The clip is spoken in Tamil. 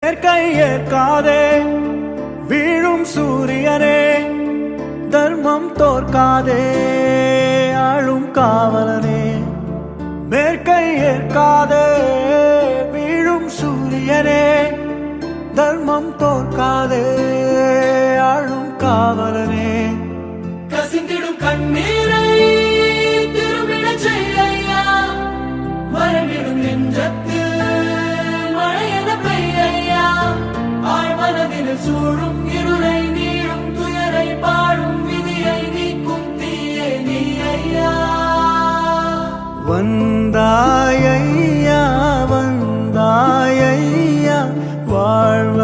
ஏற்காதே வீழும் சூரியனே, தர்மம் தோற்காதே ஆளும் காவலனே. மேற்கை ஏற்காதே வீழும் சூரியனே, தர்மம் தோற்காதே ஆளும் காவலனே. கசிந்திடும் கண்ணீரை திரும்பிட செய்யா, மறைவிடும் நெஞ்சத்தில் மழையென பெய்யா. ஆழ்மனதில் சூழும் இருளை நீளும் துயரை பாடும் விதியை நீக்கும் தீயே நீ ஐயா. வந்தாயையா வந்தாயையா வாழ்வ